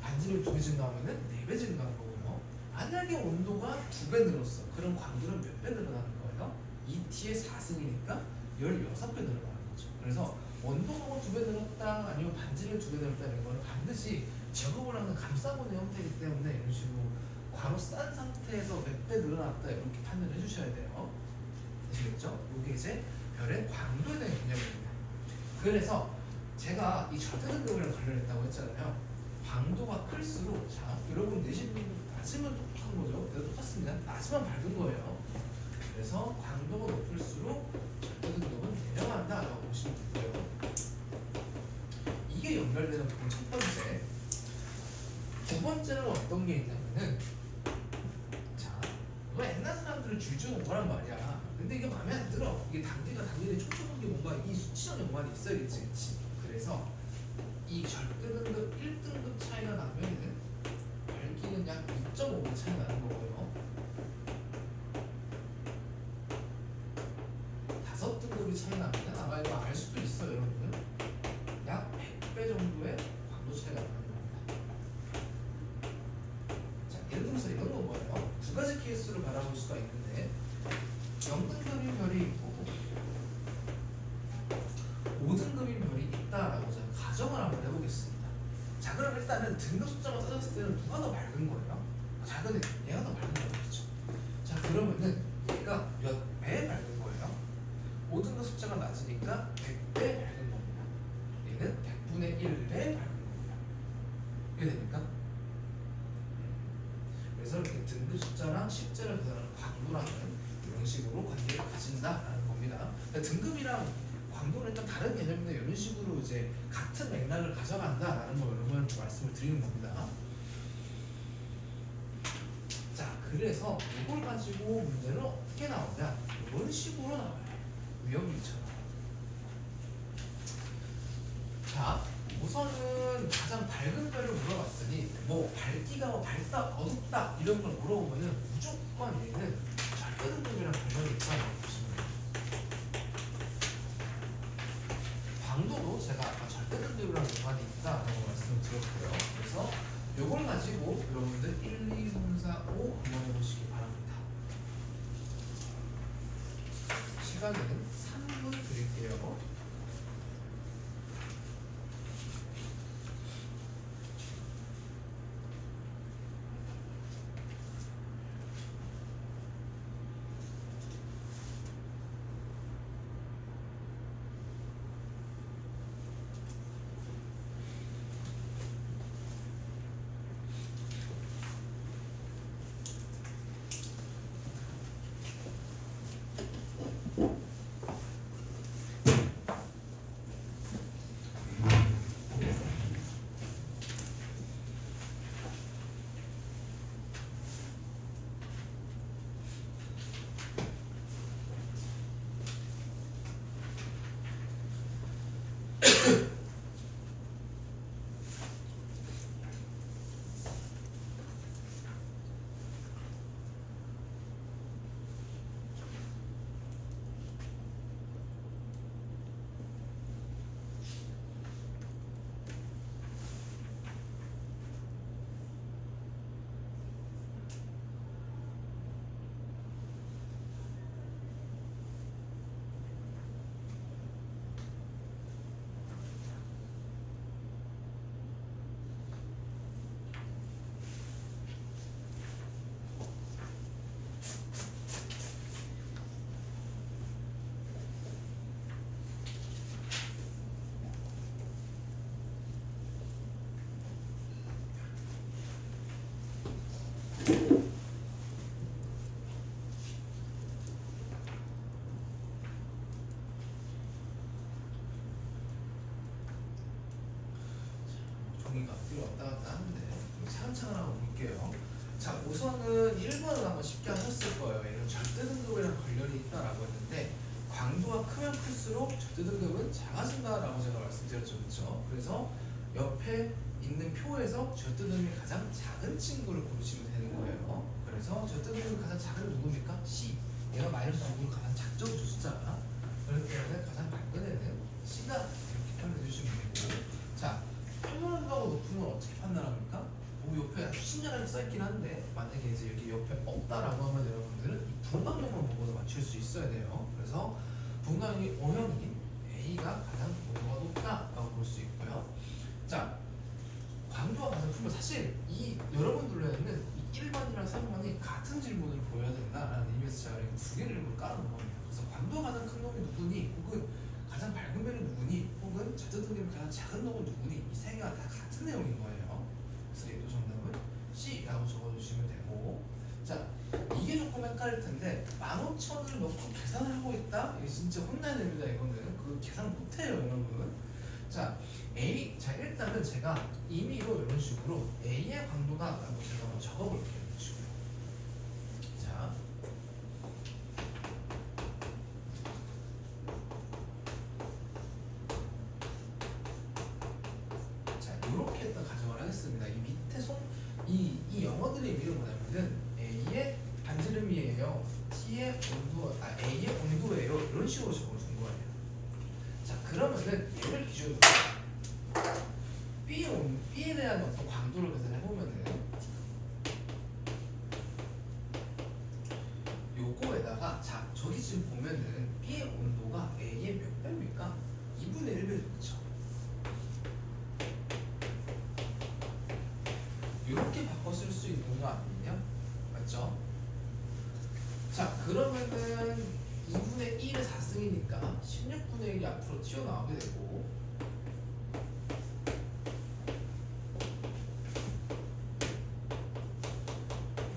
반지름이 2배 증가하면은 4배 증가한 거고요. 만약에 온도가 2배 늘었어. 그럼 광도는 몇 배 늘어나는 거예요? 2t의 4승이니까 16배 늘어나는 거죠. 그래서 원동력은 2배 늘었다, 아니면 반지름이 2배 늘었다는 거는 반드시 제곱을 하는 감싸고는 형태이기 때문에 이런 식으로 괄호 싼 상태에서 몇 배 늘어났다 이렇게 판단을 해주셔야 돼요. 아시겠죠? 이게 이제 별의 광도에 대한 개념입니다. 그래서 제가 이 절대 등급이랑 관련했다고 했잖아요. 광도가 클수록, 자, 여러분 내신 낮으면 똑똑한 거죠. 내가 똑같습니다. 낮으면 밝은 거예요. 그래서 광도가 높을수록 절대 등급은 개념한다라고 보시면 되고요. 이게 이렇게 연결되는 부분 첫 번째. 두 번째는 어떤 게 있냐면은 자, 너 옛날 사람들은 줄줄 온 거란 말이야. 근데 이게 마음에 안 들어. 이게 단계가 촘촘한 게 뭔가 이 수치형이 뭔가 있어야겠지. 그치? 그래서 이 절대등급 1등급 차이가 나면은 밝기는 약 2.5배 차이 나는 거고요. 5등급이 차이 나면 아마 이거 알 수도 있어요, 여러분. 약 100배 정도의 광도 차이가 나는 겁니다. 자, 예를 들어서 이런 거 뭐예요? 두 가지 케이스를 바라볼 수가 있는데 0등급인 별이 있고 5등급인 별이 있다라고 제가 가정을 한번 해보겠습니다. 자, 그럼 일단은 등급 숫자만 따졌을 때는 누가 더 밝은 거예요? 작은 애, 얘가 더 밝은 거예요, 그렇죠? 자, 그러면은 얘가 몇 배 밝은 거예요? 5등급 숫자가 낮으니까 100배 밝은 겁니다. 얘는 100분의 1배 밝은 겁니다. 이게 됩니까? 그래서 이렇게 등급 숫자랑 십자를 구별하는 광도라는 이런 식으로 관계를 가진다라는 겁니다. 그러니까 등급이랑 광도는 좀 다른 개념인데 이런 식으로 이제 같은 맥락을 가져간다라는 걸 여러분한테 말씀을 드리는 겁니다. 자, 그래서 이걸 가지고 문제는 어떻게 나오냐? 이런 식으로 나와요. 위험일처럼. 자, 우선은 가장 밝은 별을 물어봤으니 뭐 밝기가 뭐 밝다, 어둡다 이런 걸 물어보면은 무조건 얘는 절대등급이랑 관련이 있다고 보시면 돼요. 광도도 제가 아까 절대등급이랑 연관이 있다라고 말씀을 드렸고요. 그래서 이걸 가지고 여러분들 1, 2, 3, 4, 5 한번 해보시기 바랍니다. 시간은 3분 드릴게요. 종이가 앞뒤로 왔다 갔다 하는데 차근차근 한번 볼게요. 자, 우선은 1번은 한번 쉽게 하셨을 거예요. 얘는 절대등급이랑 관련이 있다라고 했는데 광도가 크면 클수록 절대등급은 작아진다라고 제가 말씀드렸죠, 그렇죠? 그래서 옆에 있는 표에서 절대등급이 가장 작은 친구를 고르시면 되는 거예요. 그래서 절대등급이 가장 작은 게 누굽니까? C. 얘가 마이너스 6을 가장 작죠, 그 숫자가. 그렇기 때문에 가장 밝은 애는 C다 이렇게 표현해 주시면 되고. 자, 평면하고 높은 건 어떻게 판단합니까? 옆에 아주 친절하게 써있긴 한데 만약에 이제 여기 옆에 없다라고 하면 여러분들은 이 분광형만 보고도 맞출 수 있어야 돼요. 그래서 분광형이 O형인 A가 가장 고도가 높다라고 볼 수 있고요. 자, 광도가 가장 크면 사실 이 여러분들에는 이 1번이랑 3번이 같은 질문을 보여야 된다라는 의미에서 제가 이렇게 두 개를 일부러 깔아놓은 겁니다. 그래서 광도가 가장 큰 놈이 누구니, 혹은 가장 밝은 별이 누구니, 혹은 절대등급이 가장 작은 놈은 누구니, 이 세 개가 다 같은 내용인 거예요. 그래서 얘도 정답은 C라고 적어주시면 되고. 자, 이게 조금 헷갈릴 텐데 15,000을 넣고 계산을 하고 있다? 이게 진짜 혼나야 됩니다. 이거는 그 계산 못해요, 여러분. 자, A, 자 그러면은 제가 임의로 이런 식으로 A의 강도다라고 제가 한번 적어볼게요. 이런 식으로. 자, 이렇게 일단 가정을 하겠습니다. 이 밑에 이 영어들의 의미는 뭐냐면은 A의 반지름이에요. T의 온도, A의 온도예요. 이런 식으로 적어준 거예요. 자, 그러면은 얘를 기준으로 B에 대한 어떤 광도를 계산해보면은 요거에다가 자, 저기 지금 보면은 B의 온도가 A의 몇 배입니까? 2분의 1배 그렇죠? 이렇게 바꿔 쓸 수 있는 거 아니냐? 맞죠? 자, 그러면은 2분의 1의 4승이니까 16분의 1이 앞으로 튀어나오게 되고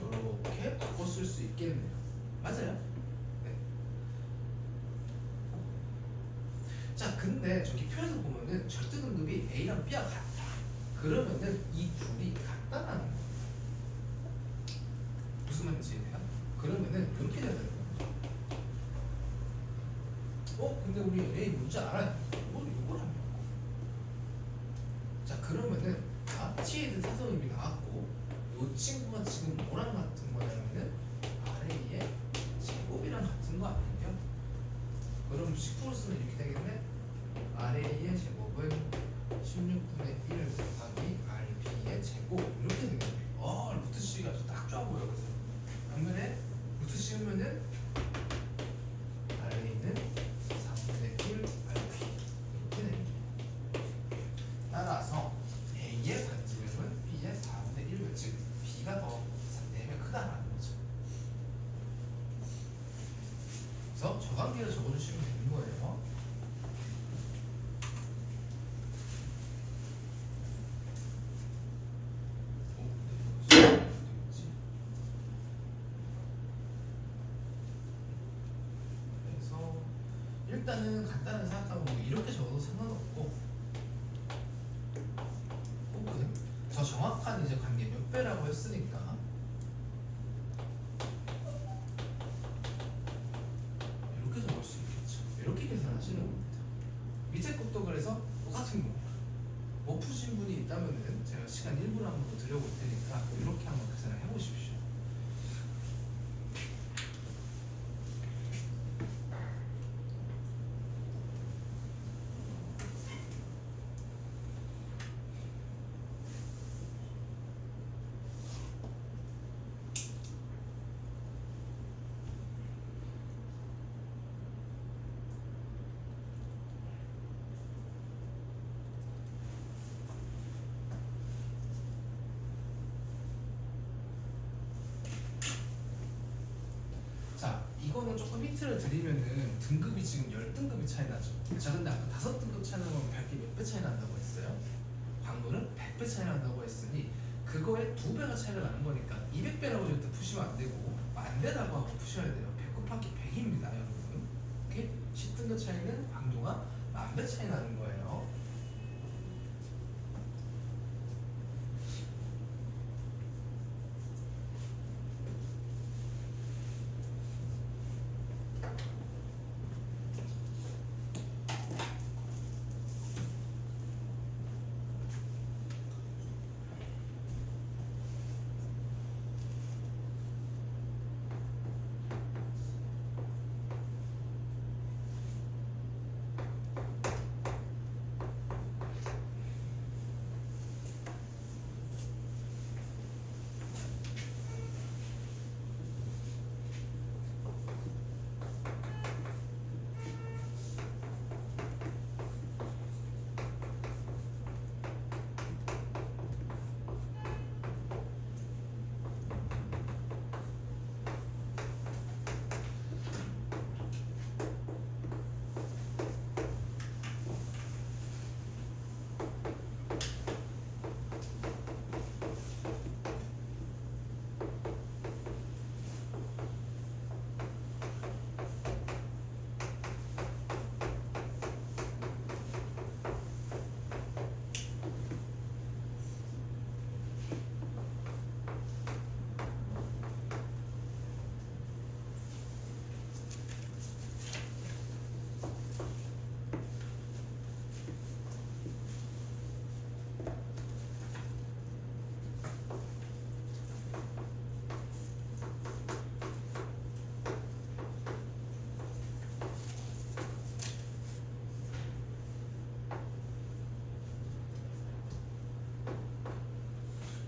이렇게 바꿔 쓸 수 있겠네요. 맞아요? 네. 자, 근데 저기 표에서 보면은 절대 등급이 A랑 B와 같다. 그러면은 이 둘이 같다라는 거예요. 무슨 말인지 이해돼요? 그러면은 이렇게 돼야 되는 거죠. 근데 우리 A 뭔지 알아요? 이걸 하면 자, 그러면은 T에 대한 사성임이 나왔고 이 친구가 지금 뭐랑 같은 거냐면은 RA의 제곱이랑 같은 거 아니에요? 그럼 10% 쓰면 이렇게 되겠네? RA의 제곱은 16분의 1 곱하기 RB의 제곱 이렇게 되겠네. 루트 C가 아주 딱 좋아 보여. 그래서 반면에 루트 씌우면은 RA는 3분의 1 RB 이렇게 됩니다. 따라서 A의 반지름은 B의 4분의 1배, 즉 B가 더 4배 크다라는 거죠. 그래서 저 관계를 적어주시면 되는 거예요. 그래서 일단은 간단하게 생각하면 뭐 이렇게 적어도 상관없고 혹은 더 정확한 이제 관계 몇 배라고 했으니까 이렇게 적을 수 있겠죠. 이렇게 계산하시는 겁니다. 밑에 것도 그래서 똑같은 거. 못 푸신 분이 있다면은 제가 시간 1분 한번 더 드려볼 테니까 이렇게 한번 계산을 해보십시오. 이거는 조금 힌트를 드리면은 등급이 지금 10등급이 차이 나죠. 자, 근데 아까 5등급 차이 나면 밝기 몇 배 차이 난다고 했어요? 광도는 100배 차이 난다고 했으니 그거에 2배가 차이가 나는 거니까 200배라고 절대 푸시면 안 되고 1000배라고 하고 푸셔야 돼요. 100 곱하기 100입니다, 여러분. 오케이? 10등급 차이는 광도가 10,000배 차이 나는 거예요.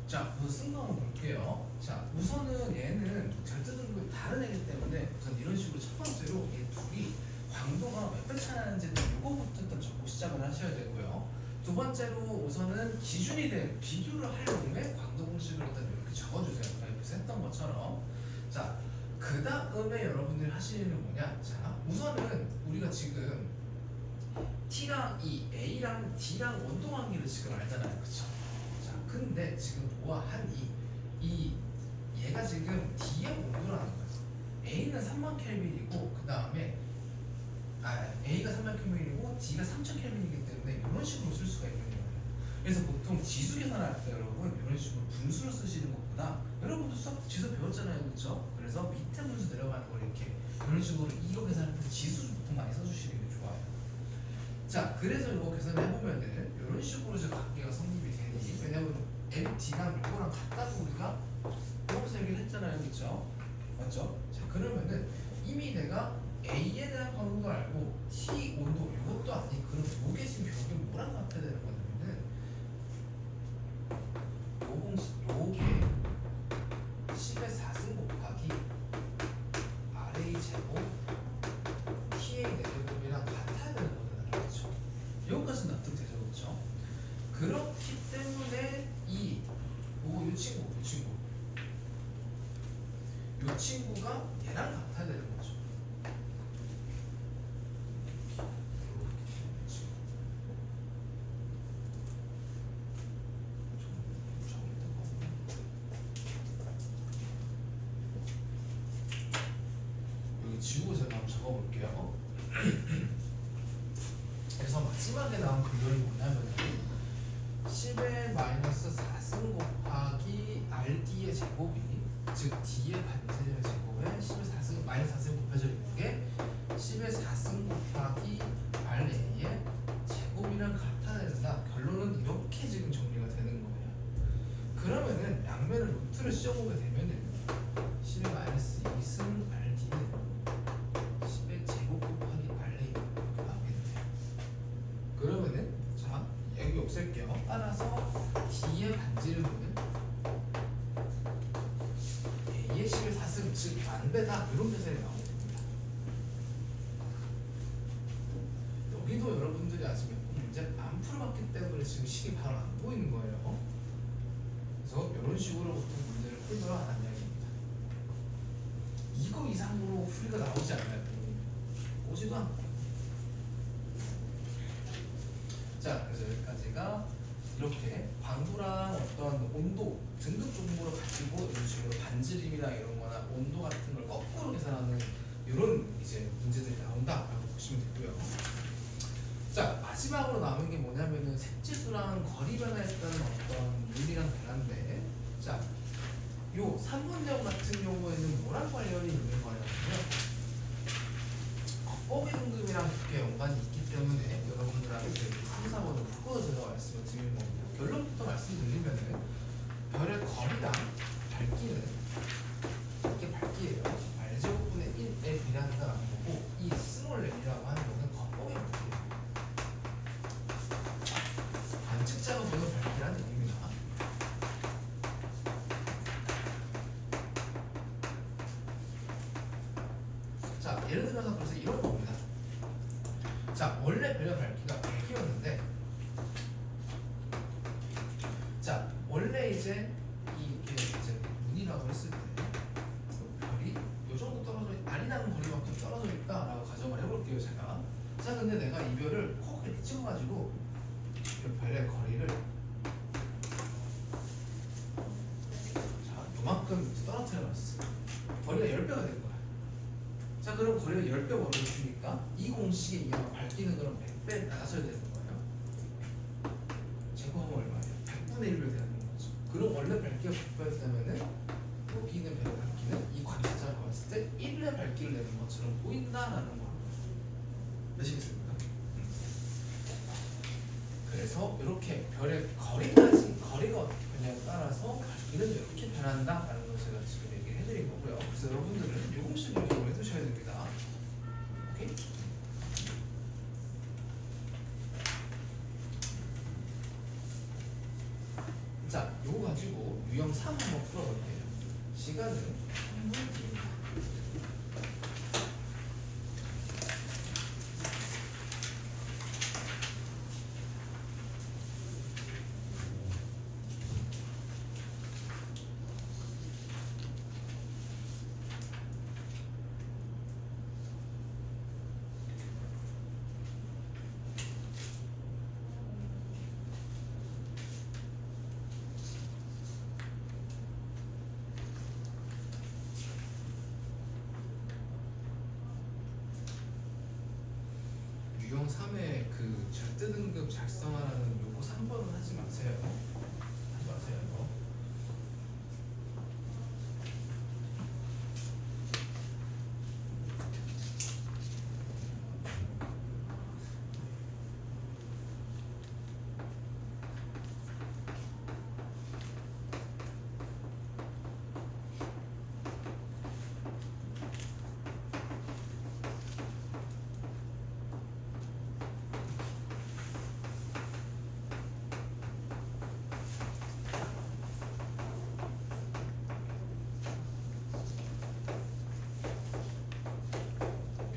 자, 우선 쓴 거 한번 볼게요. 자, 우선은 얘는 절대등급이 다른 애기 때문에 우선 이런 식으로 첫 번째로 얘 둘이 광도가 몇 배 차이 나는지 이거부터 일단 적고 시작을 하셔야 되고요. 두 번째로 우선은 기준이 된 비교를 할 놈의 광도 공식을 일단 이렇게 적어주세요. 여기서 했던 것처럼. 자, 그 다음에 여러분들이 하시는 일은 뭐냐? 자, 우선은 우리가 지금 T랑 이 A랑 D랑 온도 관계를 지금 알잖아요, 그쵸? 자, 근데 지금 보아한 얘가 지금 D의 온도라는 거예요. A는 3만 켈빈이고 그 다음에 A가 3만 켈빈이고 D가 3천 켈빈이기 때문에 이런 식으로 쓸 수가 있는 거예요. 그래서 보통 지수 계산할 때 여러분 이런 식으로 분수를 쓰시는 것보다 여러분도 수학 지수 배웠잖아요, 그렇죠? 그래서 밑에 분수 내려가는 걸 이렇게 이런 식으로 이거 계산할 때 지수 보통 많이 써주시는 게 좋아요. 자, 그래서 이거 계산해보면은 이런 식으로 이제 관계가 성립이 되니, 왜냐면 MD랑 이거랑 같다고 우리가 여기서 얘기를 했잖아요, 그렇죠? 맞죠? 자, 그러면은 이미 내가 A에 대한 광도도 알고 T 온도 이것도 아니, 그럼 요게 지금 벽이 뭐랑 같아야 되는 거냐면은 요 공식 요게 10의 4승 곱하기 RA 제곱 TA 4제곱이랑 같아야 되는 거잖아요, 그렇죠? 여기까지 납득되죠, 그렇죠? 그렇기 때문에 요 친구가 얘랑 같아야 되는 거죠. 여기 지우고 제가 한번 적어볼게요. 그래서 마지막에 나온 근거는 뭐냐면 10의 마이너스 4승 곱하기 RD의 제곱이 즉 D의 반지름의 제곱에 10의 4승 마이너스 4승 곱해져 있는 게 10의 4승 곱하기 RA의 제곱이랑 같아야 된다. 결론은 이렇게 지금 정리가 되는 거예요. 그러면은 양면을 루트를 씌워보게 되면은 10의 마이너스 2승 RD는 10의 제곱 곱하기 RA 이렇게 나오게 돼요. 그러면은 자, 여기 없앨게요. 따라서 D의 반지름은 A의 10의 4승 즉 반배다 이런 계산이 나오게 됩니다. 여기도 여러분들이 아직 몇 번 문제를 안 풀어봤기 때문에 지금 식이 바로 안 보이는 거예요. 그래서 이런 식으로 보통 문제를 풀더라 하는 이야기입니다. 이거 이상으로 풀이가 나오지 않아요. 오지도 않고. 자, 그래서 여기까지가 이렇게 광도랑 어떤 온도 등급 정보를 가지고 이런 식으로 반지름이나 이런 거나 온도 같은 걸 거꾸로 계산하는 이런 이제 문제들이 나온다라고 보시면 되고요. 자, 마지막으로 남은 게 뭐냐면은 색지수랑 거리 변화에 따른 어떤 물리랑 변화인데, 자, 요 3분제형 같은 경우에는 뭐랑 관련이 있는 거냐면요. 겉보기 등급이랑 깊게 연관이 있기 때문에 여러분들한테 3, 4번을 묶어서 제가 말씀을 드리는 겁니다. 결론부터 말씀드리면은 별의 거리랑 밝기는 이게 밝기예요. R제곱분의 1에 비례한다는 거고, 이 스몰 n이라고 하는 거는 겉보기 밝기예요. 관측자가 보는 밝기라는 얘기입니다. 자, 예를 들어서 그래서 이런 겁니다. 자, 원래 별의 밝기가 100이었는데, 자, 원래 이제 이게 이제 눈이라고 했을 때 별이 요 정도 떨어져 알이 나는 거리만큼 떨어져 있다라고 가정을 해볼게요, 제가. 자, 근데 내가 이 별을 콕 이렇게 찍어가지고 이 별의 거리를 자, 요만큼 떨어뜨려놨어. 거리가 10배가 된 거야. 자, 그럼 거리가 10배 벌어주니까 이 공식에 의하면 밝기는 그럼 100배 나가셔야 되는 거예요. 제곱하면 얼마예요? 100분의 1배 되는 거죠. 그럼 원래 밝기가 100배였다면은 여기 있는 별의 밝기는 이 관측자가 봤을 때 1의 밝기를 내는 것처럼 보인다라는 거. 아시겠습니까? 그래서 이렇게 별의 거리가 어떻게 변냐에 따라서 밝기는 이렇게 변한다라는 걸 제가 지금 얘기를 해드린 거고요. 그래서 여러분들은 이 공식을 기억을 해두셔야 됩니다. 오케이? 자, 자, 요거 가지고 유형 3 한번 풀어볼게요. 시간은 3분 뒤입니다. 유형 3의 그 절대 등급 작성하라는 요거 3번은 하지 마세요. 하지 마세요, 이거.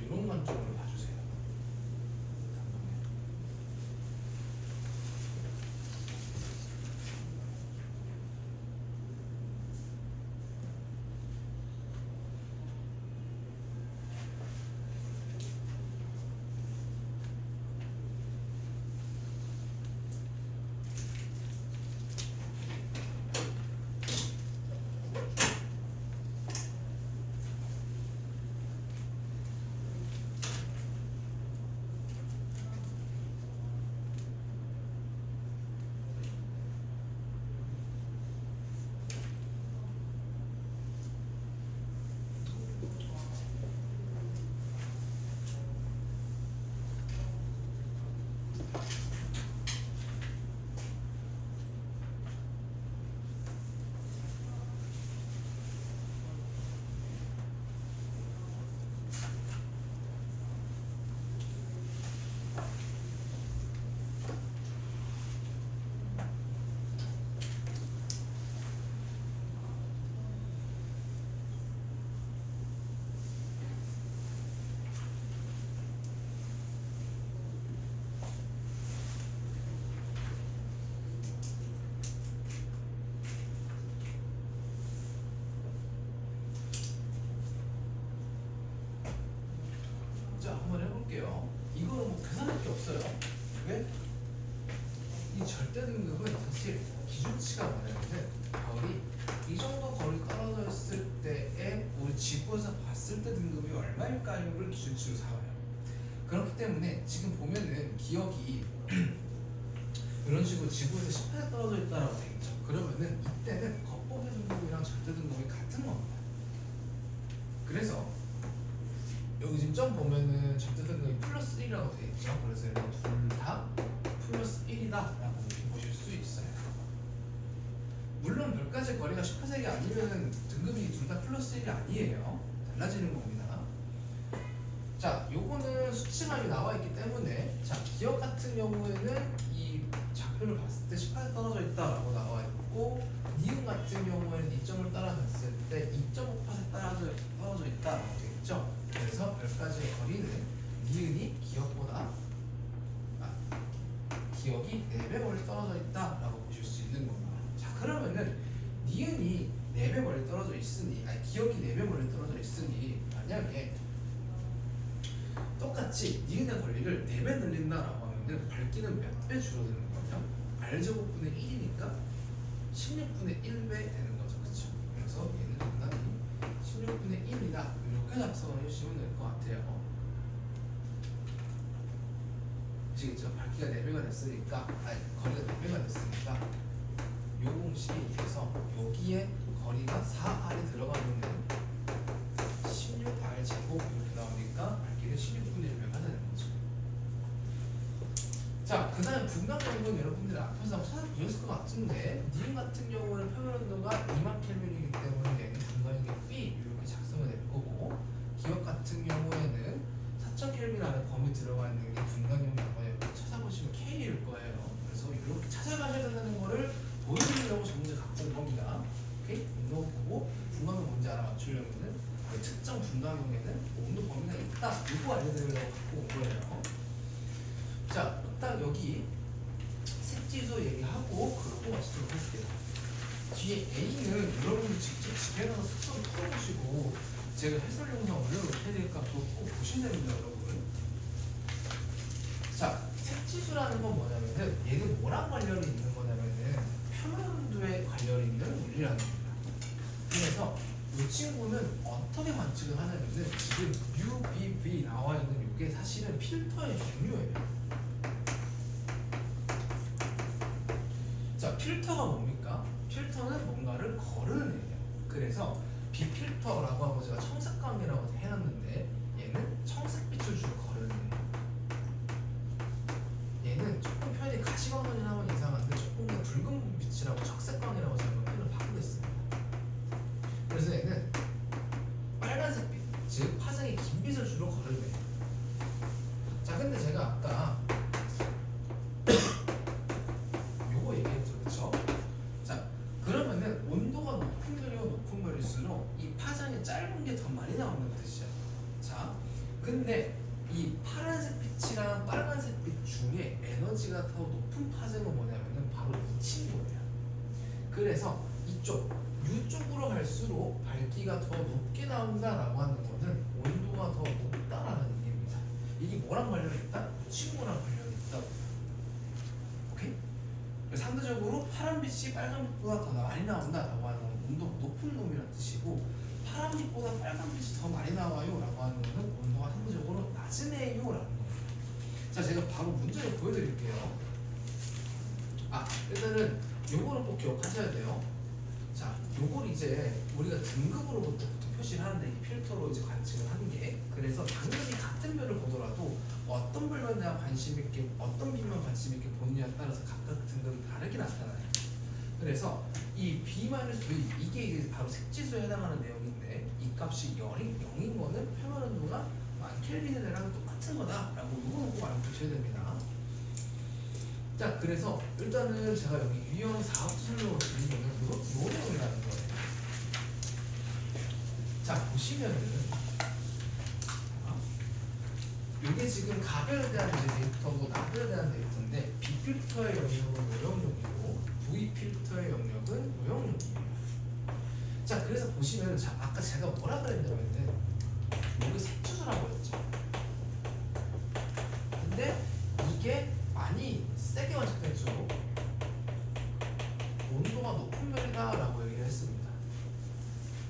이런 관점으로 봐주세요. 자, 한번 해볼게요. 이거는 뭐 계산할 게 없어요. 왜? 이 절대 등급은 사실 기준치가 뭐냐면은 별이 이 정도 거리 떨어져 있을 때에 우리 지구에서 봤을 때 등급이 얼마일까요를 기준치로 삼아요. 그렇기 때문에 지금 보면은 기억이 이런 식으로 지구에서 18에 떨어져 있다라고 되겠죠. 그러면은 이때는 겉보기 등급이랑 절대 등급이 같은 겁니다. 그래서 여기 지금 점 보면은 절대 등급이 플러스 1이라고 되어 있죠. 그래서 이렇게 둘 다 플러스 1이다 라고 보실 수 있어요. 물론 별까지 거리가 18색이 아니면은 등급이 둘 다 플러스 1이 아니에요. 달라지는 겁니다. 자, 요거는 수치만이 나와 있기 때문에, 자, 기억 같은 경우에는 이 좌표를 봤을 때 18에 떨어져 있다라고 나와 있고, 니은 같은 경우에는 이 점을 따라갔을 때 2.5%에 떨어져 있다라고 되어 있죠. 그래서 별까지의 거리는 니은이 기억보다 기억이 4배 멀리 떨어져 있다라고 보실 수 있는 겁니다. 자, 그러면은 니은이 4배 멀리 떨어져 있으니, 기억이 4배 멀리 떨어져 있으니 만약에 똑같이 니은의 거리를 4배 늘린다라고 하면은 밝기는 몇 배 줄어드는 거냐? R제곱분의 1이니까 16분의 1배 되는 거죠. 그쵸? 그래서 얘는 정답이 16분의 1이다. 이렇게 작성을 해주시면 될 것 같아요. 아시겠죠? 밝기가 4배가 됐으니까, 거리가 4배가 됐으니까 요 공식에 의해서 여기에 거리가 4R이 들어가는 16R 제곱 이렇게 나오니까 밝기는 16분의 1배가 되는 거죠. 자, 그 다음에 분광정도는 여러분들이 앞에서 한번 찾아보셨을 것 같은데, 니은 같은 경우는 표면 온도가 2만 켈빈이기 때문에 얘는 분광의 B 이렇게 작성이 될 거고, 기억 같은 경우에는 4000 켈빈 안에 범위 들어가 있는 게 분광용이라고 해요. 찾아보시면 K일 거예요. 그래서 이렇게 찾아가셔야 된다는 거를 보여드리려고 이거 알려드리려고 갖고 온 거예요. 자, 딱 여기 색지수 얘기하고 그러고 마치도록 할게요. 뒤에 A는 여러분들 직접 집에 가서 숙소를 풀어보시고 제가 해설 영상 올려놓을 테니까 그거 꼭 보시면 됩니다, 여러분. 자, 색지수라는 건 뭐냐면은 얘는 뭐랑 관련이 있는 거냐면은 표면온도에 관련이 있는 물리라는 겁니다. 그래서 이 친구는 어떻게 관측을 하냐면은 지금 UVB 나와 있는 이게 사실은 필터의 종류예요. 자, 필터가 뭡니까? 필터는 뭔가를 거르는 애예요. 그래서 비필터라고 하고 제가 청색광이라고 해놨는데 얘는 청색빛을 주로 거르는 애예요. 얘는 조금 표현이 가시광선이 나오면 이상한데 조금 더 붉은 빛이라고 적색광이라고 제가 표현을 바꾸겠습니다. 그래서 얘는 빨간색 빛, 즉 파장이 긴 빛을 주로 거르는 애예요. 자, 근데 제가 아까 요거 얘기했죠, 그렇죠? 자, 그러면은 온도가 높은 별일수록 이 파장이 짧은 게 더 많이 나오는 뜻이야. 자, 근데 이 파란색 빛이랑 빨간색 빛 중에 에너지가 더 높은 파장은 뭐냐면은 바로 이 친구예요. 그래서 이쪽으로 갈수록 밝기가 더 높게 나온다라고 하는 거는 온도가 더 높다라는 얘기입니다. 이게 뭐랑 관련이 있다? 이 친구랑 관련이 있다. 오케이? 상대적으로 파란빛이 빨간빛보다 더 많이 나온다라고 하는 건 온도가 높은 놈이라는 뜻이고, 파란빛보다 빨간빛이 더 많이 나와요 라고 하는 거는 온도가 상대적으로 낮은 애요 라는 거예요. 자, 제가 바로 문제를 보여드릴게요. 일단은 요거는 꼭 기억하셔야 돼요. 자, 요걸 이제 우리가 등급으로부터 표시를 하는데 이 필터로 이제 관측을 하는 게, 그래서 당연히 같은 별을 보더라도 어떤 별만 내가 관심 있게 어떤 빛만 관심 있게 보느냐에 따라서 각각 등급이 다르게 나타나요. 그래서 이 B-V 이게 이제 바로 색지수에 해당하는 내용인데, 이 값이 0인 거는 표면 온도가 1000켈빈이랑 똑같은 거다라고 이거는 꼭 알고 계셔야 됩니다. 자, 그래서 일단은 제가 여기 유형 4업 설명을 드리면은 요 내용이라는 거예요. 자, 보시면은 이게 지금 가별에 대한 이제 데이터고 나별에 대한 데이터인데, B필터의 영역은 모형용이고 V필터의 영역은 모형용이에요. 자, 그래서 보시면은, 자, 아까 제가 뭐라 그랬냐면은 여기 색주소라고 했죠. 근데 이게 많이 세게 관측될수록 온도가 높은 별이다 라고 얘기를 했습니다.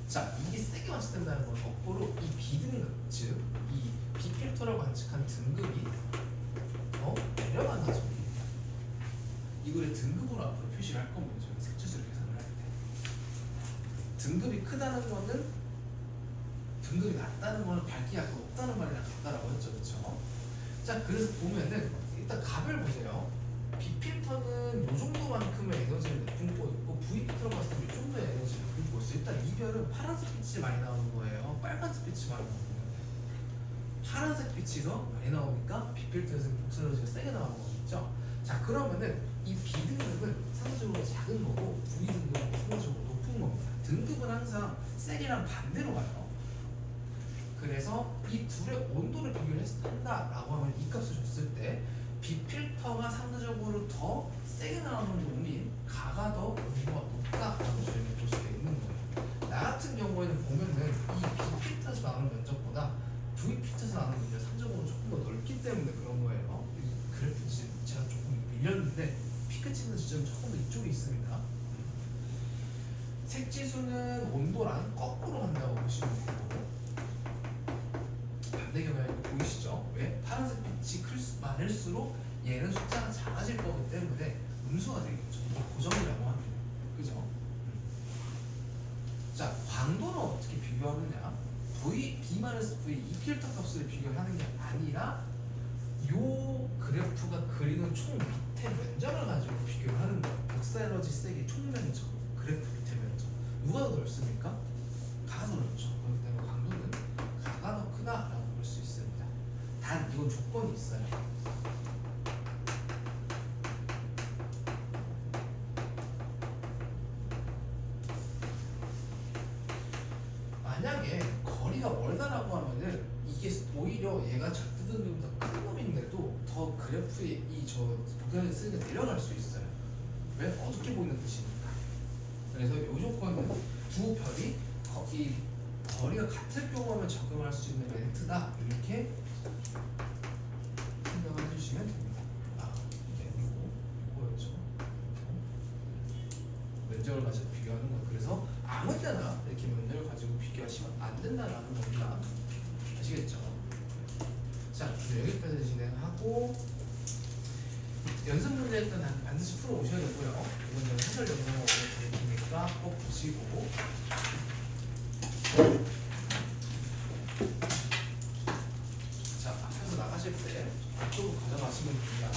자, 이게 세게 관측된다는 건 거꾸로 이 B등급, 즉 이 B필터를 관측한 등급이 더 내려간다는 소리입니다. 이거를 등급으로 앞으로 표시를 할 겁니다. 저희 색지수를 계산을 할 때. 등급이 크다는 거는, 등급이 낮다는 거는 밝기가 높다는 말이랑 같다라고 했죠, 그렇죠? 자, 그래서 보면은 일단 값을 보세요. B필터는 요 정도만큼의 에너지를 내뿜고 있고 V필터로 봤을 때 이 정도의 에너지를 내뿜고 있어요. 일단 이 별은 파란색 빛이 많이 나오는 거예요. 빨간색 빛이 많이 나오는 거예요. 파란색 빛이 더 많이 나오니까 B필터에서 복선 에너지가 세게 나오는 거겠죠. 자, 그러면은 이 B등급은 상대적으로 작은 거고 V등급은 상대적으로 높은 겁니다. 등급은 항상 세게랑 반대로 가요. 그래서 이 둘의 온도를 비교를 한다라고 하면 이 값을 줬을 때 B필터가 상대적으로 더 세게 나오는 놈이 가가 더 온도가 높다라고 저희는 볼 수가 있는 거예요. 나 같은 경우에는 보면은 이 B필터에서 나오는 면적보다 V필터에서 나오는 면적이 상대적으로 조금 더 넓기 때문에 그런 거예요. 이 그래프 지금 제가 조금 밀렸는데 피크 찍는 지점이 조금 더 이쪽에 있습니다. 색지수는 온도랑 거꾸로 간다고 보시면 되고, 반대 경향이 보이시죠? 왜? 파란색 빛이 많을수록 얘는 숫자가 작아질 거기 때문에 음수가 되겠죠. 이게 고정이라고 합니다. 그죠? 자, 광도는 어떻게 비교하느냐? B-V 이 필터 값을 비교하는 게 아니라 요 그래프가 그리는 총 밑에 면적을 가지고 비교를 하는 거예요. 복사 에너지 세기 총 면적, 그래프 밑에 면적. 누가 더 넓습니까? 가가 더 넓죠. 그렇기 때문에 광도는 가가 더 크다라고 볼 수 있습니다. 단 이건 조건이 있어요. 만약에 거리 거리가 멀다라고 하면은 이게 오히려 얘가 작두는 더 큰 놈인데도 더 그래프의 이저 복연의 쓰기가 내려갈 수 있어요. 왜? 어둡게 보이는 뜻이니까. 그래서 이 조건은 두 별이 이 거리가 같을 경우면 적용할 수 있는 멘트다. 이렇게 생각을 해주시면 됩니다. 아, 이게 아니고 이거였죠. 면적을 가지고 비교하는 거. 그래서 아무 때나 이렇게 면적을 가지고 비교하시면 안 된다라는 겁니다. 아시겠죠? 자, 여기까지 진행하고 연습 문제 일단 반드시 풀어 오셔야 되고요. 이거는 해설 영상으로 드릴 테니까 꼭 보시고. 자, 앞에서 나가실 때 앞쪽으로 가져가시면 됩니다.